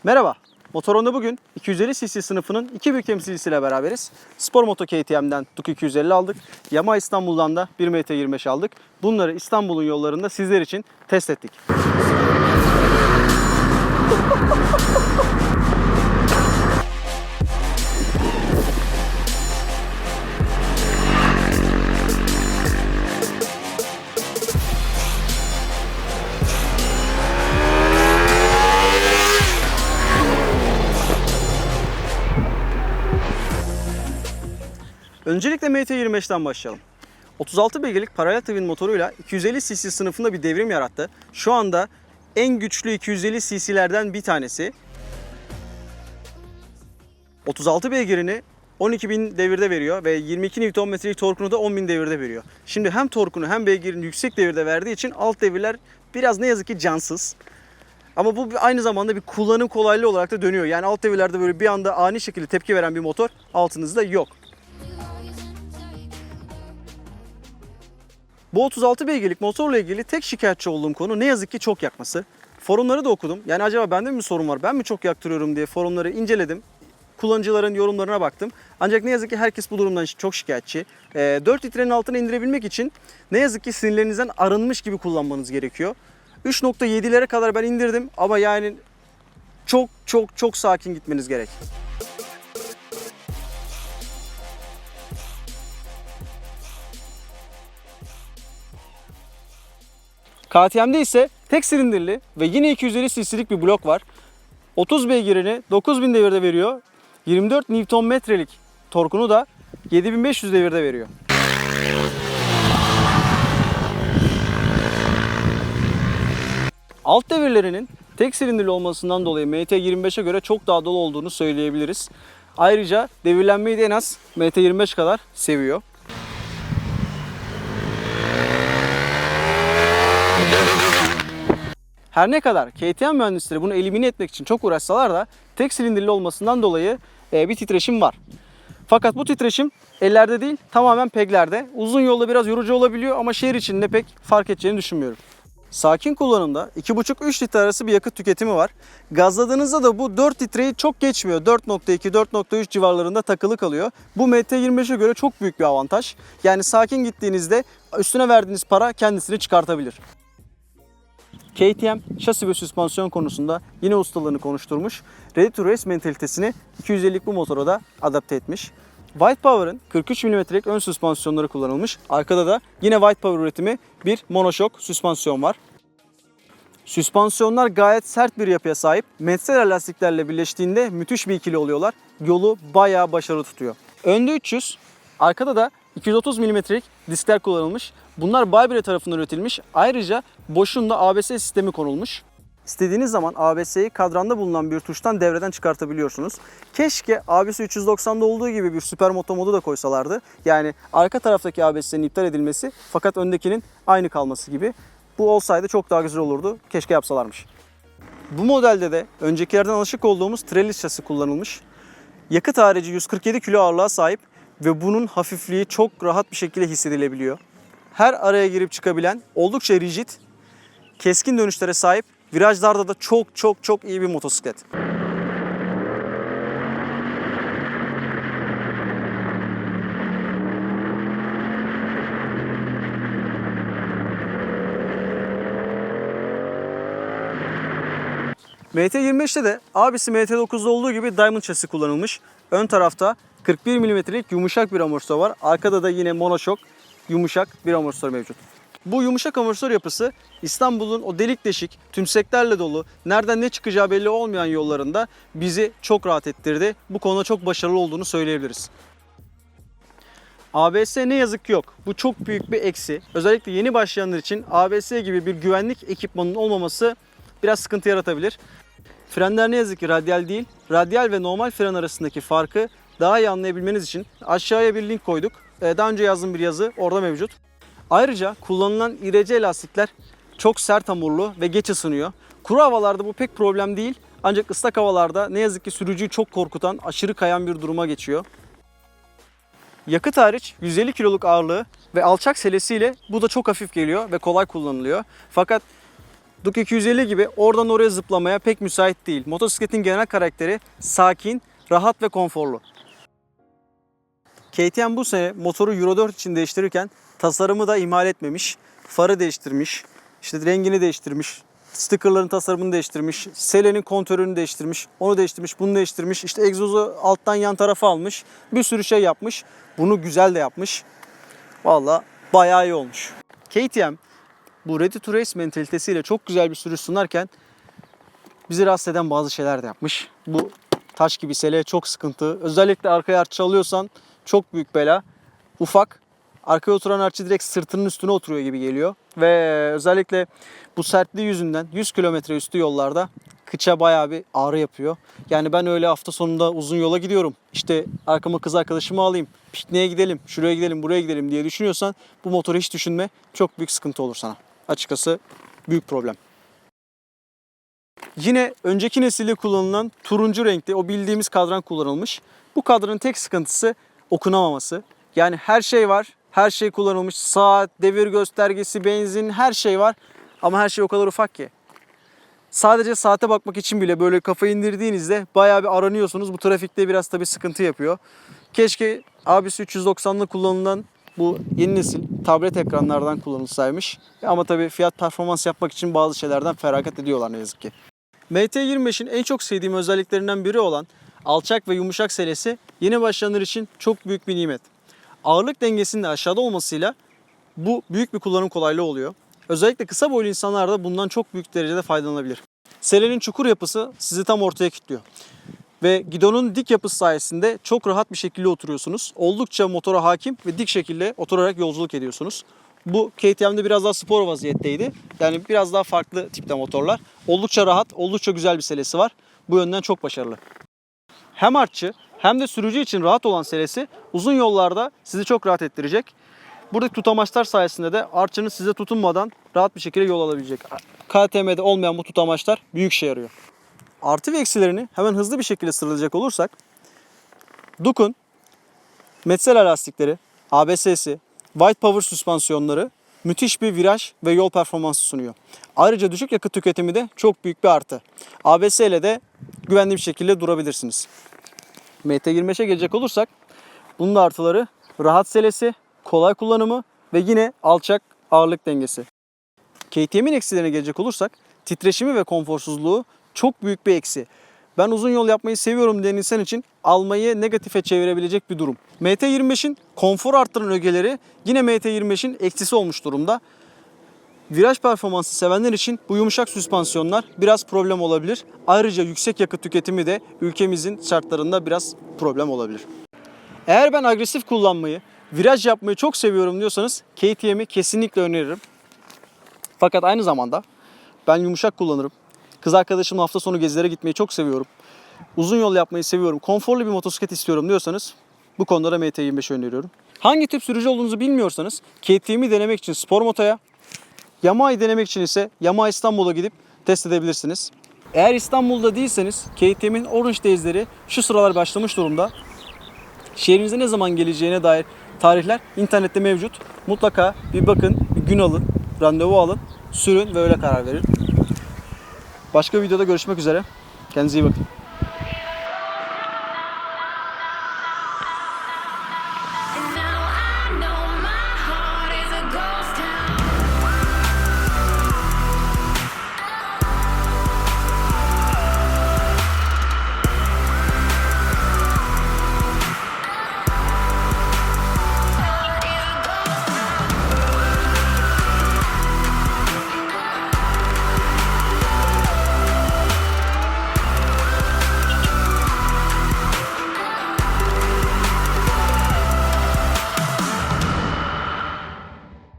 Merhaba, Motoron'da bugün 250 cc sınıfının iki büyük temsilcisiyle beraberiz. Spor Moto KTM'den Duke 250 aldık. Yamaha İstanbul'dan da 1 MT25 aldık. Bunları İstanbul'un yollarında sizler için test ettik. Öncelikle MT25'ten başlayalım. 36 beygirlik paralel twin motoruyla 250 cc sınıfında bir devrim yarattı. Şu anda en güçlü 250 cc'lerden bir tanesi. 36 beygirini 12.000 devirde veriyor ve 22 Nm'lik torkunu da 10.000 devirde veriyor. Şimdi hem torkunu hem beygirini yüksek devirde verdiği için alt devirler biraz ne yazık ki cansız. Ama bu aynı zamanda bir kullanım kolaylığı olarak da dönüyor. Yani alt devirlerde böyle bir anda ani şekilde tepki veren bir motor altınızda yok. Bu 36 beygirlik motorla ilgili tek şikayetçi olduğum konu ne yazık ki çok yakması. Forumları da okudum. Yani acaba bende mi bir sorun var, ben mi çok yaktırıyorum diye forumları inceledim. Kullanıcıların yorumlarına baktım. Ancak ne yazık ki herkes bu durumdan çok şikayetçi. 4 litrenin altına indirebilmek için ne yazık ki sinirlerinizden arınmış gibi kullanmanız gerekiyor. 3.7'lere kadar ben indirdim ama yani çok sakin gitmeniz gerek. KTM'de ise tek silindirli ve yine 250 cc'lik bir blok var. 30 beygirini 9000 devirde veriyor. 24 Nm'lik torkunu da 7500 devirde veriyor. Alt devirlerinin tek silindirli olmasından dolayı MT25'e göre çok daha dolu olduğunu söyleyebiliriz. Ayrıca devirlenmeyi de en az MT25 kadar seviyor. Her ne kadar KTM mühendisleri bunu elimine etmek için çok uğraşsalar da tek silindirli olmasından dolayı bir titreşim var. Fakat bu titreşim ellerde değil, tamamen peglerde. Uzun yolda biraz yorucu olabiliyor ama şehir içinde pek fark edeceğini düşünmüyorum. Sakin kullanımda 2,5-3 litre arası bir yakıt tüketimi var. Gazladığınızda da bu 4 litreyi çok geçmiyor. 4.2-4.3 civarlarında takılı kalıyor. Bu MT25'e göre çok büyük bir avantaj. Yani sakin gittiğinizde üstüne verdiğiniz para kendisini çıkartabilir. KTM şasi ve süspansiyon konusunda yine ustalığını konuşturmuş. Ready to race mentalitesini 250'lik bu motora da adapte etmiş. White Power'ın 43 mm'lik ön süspansiyonları kullanılmış. Arkada da yine White Power üretimi bir monoşok süspansiyon var. Süspansiyonlar gayet sert bir yapıya sahip. Metzeler lastiklerle birleştiğinde müthiş bir ikili oluyorlar. Yolu bayağı başarılı tutuyor. Önde 300, arkada da 230 mm'lik diskler kullanılmış. Bunlar Baybare tarafından üretilmiş. Ayrıca boşluğunda ABS sistemi konulmuş. İstediğiniz zaman ABS'yi kadranda bulunan bir tuştan devreden çıkartabiliyorsunuz. Keşke ABS 390'da olduğu gibi bir süper moto modu da koysalardı. Yani arka taraftaki ABS'nin iptal edilmesi fakat öndekinin aynı kalması gibi. Bu olsaydı çok daha güzel olurdu. Keşke yapsalarmış. Bu modelde de öncekilerden alışık olduğumuz trellis şasi kullanılmış. Yakıt harici 147 kilo ağırlığa sahip ve bunun hafifliği çok rahat bir şekilde hissedilebiliyor. Her araya girip çıkabilen, oldukça rigid, keskin dönüşlere sahip, virajlarda da çok iyi bir motosiklet. MT25'te de abisi MT9'da olduğu gibi Diamond şasi kullanılmış. Ön tarafta 41 mm'lik yumuşak bir amortisör var. Arkada da yine monoşok yumuşak bir amortisör mevcut. Bu yumuşak amortisör yapısı İstanbul'un o delik deşik, tümseklerle dolu, nereden ne çıkacağı belli olmayan yollarında bizi çok rahat ettirdi. Bu konuda çok başarılı olduğunu söyleyebiliriz. ABS ne yazık ki yok. Bu çok büyük bir eksi. Özellikle yeni başlayanlar için ABS gibi bir güvenlik ekipmanının olmaması biraz sıkıntı yaratabilir. Frenler ne yazık ki radyal değil. Radyal ve normal fren arasındaki farkı daha iyi anlayabilmeniz için aşağıya bir link koyduk. Daha önce yazdığım bir yazı orada mevcut. Ayrıca kullanılan IRC lastikler çok sert hamurlu ve geç ısınıyor. Kuru havalarda bu pek problem değil. Ancak ıslak havalarda ne yazık ki sürücüyü çok korkutan, aşırı kayan bir duruma geçiyor. Yakıt hariç 150 kiloluk ağırlığı ve alçak selesiyle bu da çok hafif geliyor ve kolay kullanılıyor. Fakat Duke 250 gibi oradan oraya zıplamaya pek müsait değil. Motosikletin genel karakteri sakin, rahat ve konforlu. KTM bu sene motoru Euro 4 için değiştirirken tasarımı da ihmal etmemiş. Farı değiştirmiş, işte rengini değiştirmiş, stickerların tasarımını değiştirmiş, selenin kontörünü değiştirmiş, onu değiştirmiş, bunu değiştirmiş, işte egzozu alttan yan tarafa almış, bir sürü şey yapmış. Bunu güzel de yapmış. Vallahi bayağı iyi olmuş. KTM bu Ready to Race mentalitesiyle çok güzel bir sürüş sunarken bizi rahatsız eden bazı şeyler de yapmış. Bu taş gibi sele çok sıkıntı. Özellikle arkaya artçı alıyorsan çok büyük bela. Ufak. Arkaya oturan artçı direkt sırtının üstüne oturuyor gibi geliyor. Ve özellikle bu sertliği yüzünden 100 kilometre üstü yollarda kıça bayağı bir ağrı yapıyor. Yani ben öyle hafta sonunda uzun yola gidiyorum. İşte arkama kız arkadaşımı alayım. Pikniğe gidelim, şuraya gidelim, buraya gidelim diye düşünüyorsan bu motoru hiç düşünme. Çok büyük sıkıntı olur sana. Açıkçası büyük problem. Yine önceki nesilde kullanılan turuncu renkte o bildiğimiz kadran kullanılmış. Bu kadranın tek sıkıntısı okunamaması. Yani her şey var, her şey kullanılmış. Saat, devir göstergesi, benzin, her şey var. Ama her şey o kadar ufak ki. Sadece saate bakmak için bile böyle kafayı indirdiğinizde bayağı bir aranıyorsunuz. Bu trafikte biraz tabii sıkıntı yapıyor. Keşke abisi 390'lı kullanılan bu yeni nesil tablet ekranlardan kullanılsaymış. Ama tabii fiyat performans yapmak için bazı şeylerden feragat ediyorlar ne yazık ki. MT25'in en çok sevdiğim özelliklerinden biri olan alçak ve yumuşak selesi yeni başlayanlar için çok büyük bir nimet. Ağırlık dengesinin de aşağıda olmasıyla bu büyük bir kullanım kolaylığı oluyor. Özellikle kısa boylu insanlar da bundan çok büyük derecede faydalanabilir. Selenin çukur yapısı sizi tam ortaya kilitliyor. Ve gidonun dik yapısı sayesinde çok rahat bir şekilde oturuyorsunuz. Oldukça motora hakim ve dik şekilde oturarak yolculuk ediyorsunuz. Bu KTM'de biraz daha spor vaziyetteydi. Yani biraz daha farklı tipte motorlar. Oldukça rahat, oldukça güzel bir selesi var. Bu yönden çok başarılı. Hem artçı hem de sürücü için rahat olan selesi uzun yollarda sizi çok rahat ettirecek. Buradaki tutamaçlar sayesinde de artçının size tutunmadan rahat bir şekilde yol alabilecek. KTM'de olmayan bu tutamaçlar büyük işe yarıyor. Artı ve eksilerini hemen hızlı bir şekilde sıralayacak olursak Duke'un Metzeler lastikleri, ABS'si, White Power süspansiyonları müthiş bir viraj ve yol performansı sunuyor. Ayrıca düşük yakıt tüketimi de çok büyük bir artı. ABS ile de güvenli bir şekilde durabilirsiniz. MT25'e gelecek olursak bunun da artıları rahat selesi, kolay kullanımı ve yine alçak ağırlık dengesi. KTM'in eksilerine gelecek olursak titreşimi ve konforsuzluğu çok büyük bir eksi. Ben uzun yol yapmayı seviyorum diyen insan için almayı negatife çevirebilecek bir durum. MT25'in konfor arttıran ögeleri yine MT25'in eksisi olmuş durumda. Viraj performansı sevenler için bu yumuşak süspansiyonlar biraz problem olabilir. Ayrıca yüksek yakıt tüketimi de ülkemizin şartlarında biraz problem olabilir. Eğer ben agresif kullanmayı, viraj yapmayı çok seviyorum diyorsanız KTM'i kesinlikle öneririm. Fakat aynı zamanda ben yumuşak kullanırım. Kız arkadaşımla hafta sonu gezilere gitmeyi çok seviyorum. Uzun yol yapmayı seviyorum. Konforlu bir motosiklet istiyorum diyorsanız bu konuda da MT25'i öneriyorum. Hangi tip sürücü olduğunuzu bilmiyorsanız KTM'i denemek için Spor Moto'ya, Yamaha'yı denemek için ise Yamaha İstanbul'a gidip test edebilirsiniz. Eğer İstanbul'da değilseniz KTM'in Orange Days'leri şu sıralar başlamış durumda. Şehrinize ne zaman geleceğine dair tarihler internette mevcut. Mutlaka bir bakın, bir gün alın, randevu alın, sürün ve öyle karar verin. Başka bir videoda görüşmek üzere. Kendinize iyi bakın.